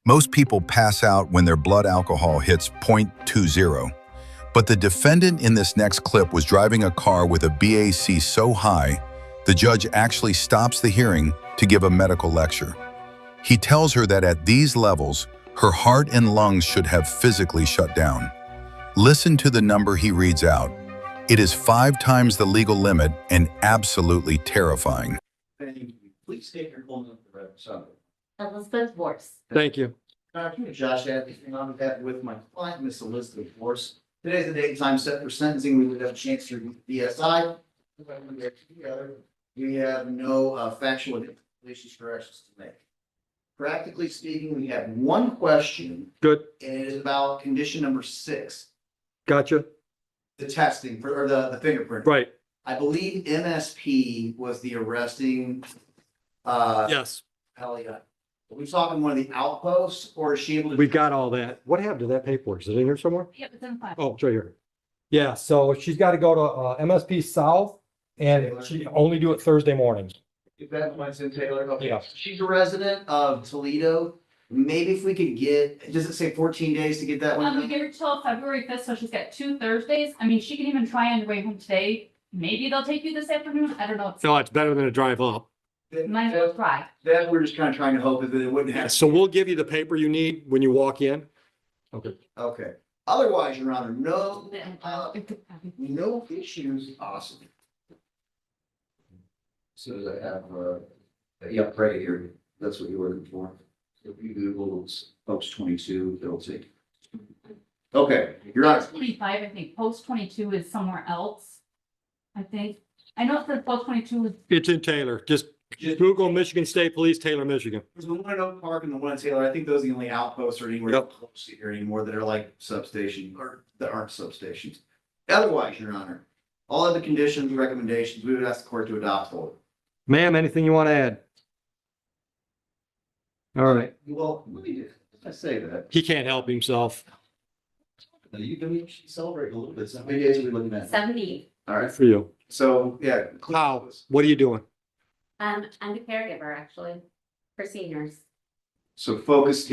Most people pass out when their blood alcohol hits 0.20. But the defendant in this next clip was driving a car with a BAC so high, the judge actually stops the hearing to give a medical lecture. He tells her that at these levels, her heart and lungs should have physically shut down. Listen to the number he reads out. It is 5 times the legal limit and absolutely terrifying. Thank you. Please state your full name for the record. Elizabeth Vorse. Thank you. Josh Atkinson, on behalf with my client, Miss Elizabeth Vorse. Today's the date and time set for sentencing. We would have a chance to BSI. We have no factual relations corrections to make. Practically speaking, we have one question. Good. And it is about condition number 6. Gotcha. The testing for, or the fingerprint. Right. I believe MSP was the arresting. Yes. Hell yeah. Are we talking one of the outposts, or is she able to? We got all that. What happened to that paperwork? Is it in here somewhere? Yep, it's in the file. Oh, it's right here. Yeah, so she's got to go to MSP South and she only do it Thursday mornings. If that's what's in Taylor, okay. Yeah. She's a resident of Toledo. Maybe if we could get, does it say 14 days to get that one? We done? give her till February 5th, so she's got 2 Thursdays. I mean, she can even try on your way home today. Maybe they'll take you this afternoon. I don't know. No, it's better than a drive up. Might as well try. That we're just kind of trying to hope that it wouldn't happen. So we'll give you the paper you need when you walk in. Okay. Okay. Otherwise, Your Honor, no issues. Awesome. So I have, yeah, right here, that's what you're looking for. If you Google post 22, it'll take. Okay, Your Honor. Post 25, I think. Post 22 is somewhere else. I think. I know it says post 22 is. It's in Taylor. Just Google Michigan State Police, Taylor, Michigan. There's the one in Oak Park and the one in Taylor. I think those are the only outposts or anywhere Yep. close to here anymore that are like substation or that aren't substations. Otherwise, Your Honor, all of the conditions, recommendations, we would ask the court to adopt for. Ma'am, anything you want to add? All right. Well, let me, I say that. He can't help himself. You can celebrate a little bit. So how many days are we looking at? 70. All right. For you. So, yeah. How? What are you doing? I'm a caregiver, actually, for seniors. So focus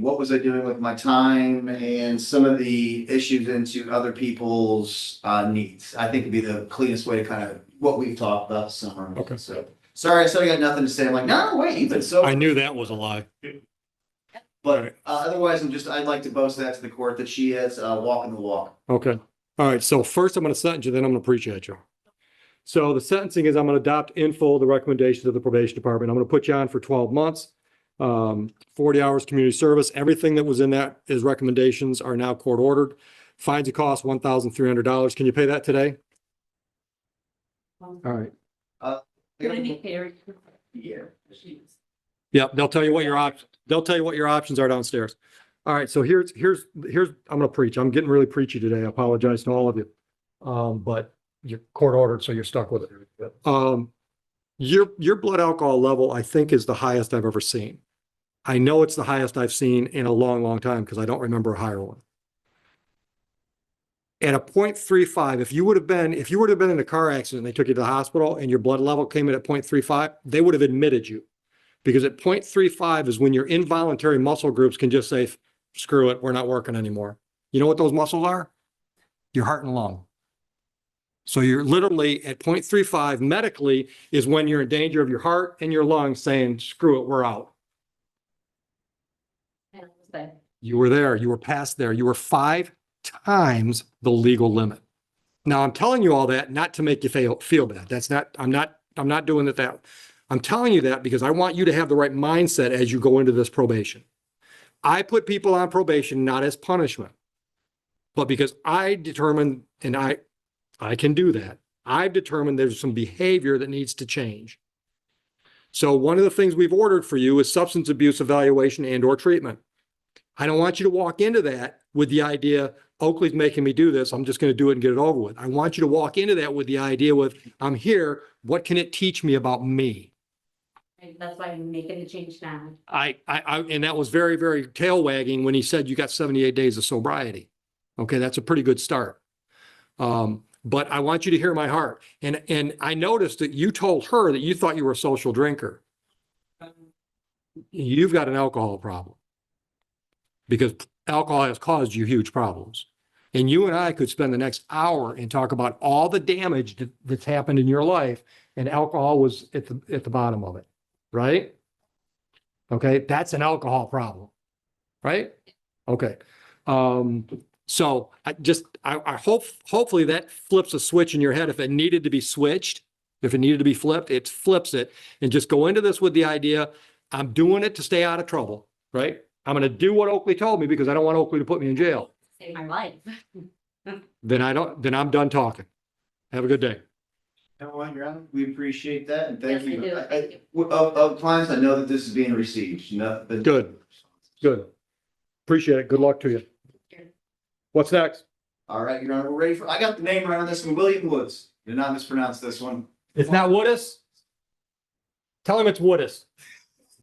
what was I doing with my time and some of the issues into other people's needs. I think it'd be the cleanest way to kind of what we've talked about this summer. Okay. So, sorry, I said I got nothing to say. I'm like, no, wait, you've been so. I knew that was a lie. But otherwise, I'd like to boast that to the court that she is walking the walk. Okay. All right. So first I'm going to sentence you, then I'm going to appreciate you. So the sentencing is I'm going to adopt in full the recommendations of the probation department. I'm going to put you on for 12 months, 40 hours community service. Everything that was in that is recommendations are now court ordered. Fines and costs $1,300. Can you pay that today? All right. Yeah. Yep. They'll tell you what your options. They'll tell you what your options are downstairs. All right. So here's I'm going to preach. I'm getting really preachy today. I apologize to all of you. But you're court ordered, so you're stuck with it. Your blood alcohol level, I think, is the highest I've ever seen. I know it's the highest I've seen in a long, long time because I don't remember a higher one. At a 0.35, if you would have been in a car accident and they took you to the hospital and your blood level came in at 0.35, they would have admitted you. Because at 0.35 is when your involuntary muscle groups can just say, screw it, we're not working anymore. You know what those muscles are? Your heart and lung. So you're literally at 0.35 medically is when you're in danger of your heart and your lungs saying, screw it, we're out. You were there, you were past there, you were 5 times the legal limit. Now I'm telling you all that not to make you feel bad. That's not, I'm not doing that. I'm telling you that because I want you to have the right mindset as you go into this probation. I put people on probation not as punishment, but because I determined, and I can do that. I've determined there's some behavior that needs to change. So one of the things we've ordered for you is substance abuse evaluation and or treatment. I don't want you to walk into that with the idea, Oakley's making me do this, I'm just going to do it and get it over with. I want you to walk into that with the idea with, I'm here, what can it teach me about me? That's why I'm making the change now. And that was very, very tail wagging when he said you got 78 days of sobriety. Okay, that's a pretty good start. But I want you to hear my heart. And I noticed that you told her that you thought you were a social drinker. You've got an alcohol problem. because alcohol has caused you huge problems. And you and I could spend the next hour and talk about all the damage that's happened in your life, and alcohol was at the bottom of it, right? Okay, that's an alcohol problem, right? Okay. So I hope, hopefully that flips a switch in your head. If it needed to be switched, if it needed to be flipped, it flips it, and just go into this with the idea, I'm doing it to stay out of trouble, right? I'm going to do what Oakley told me because I don't want Oakley to put me in jail. Saving my life. Then I'm done talking. Have a good day. You know what, Your Honor, we appreciate that and thank Yes, we you. do. Thank you. Of clients, I know that this is being received. Nothing. Good. Good. Appreciate it. Good luck to you. What's next? All right, Your Honor, we're ready for, I got the name right on this one, William Woods. Did not mispronounce this one. It's not Woodis? Tell him it's Woodis.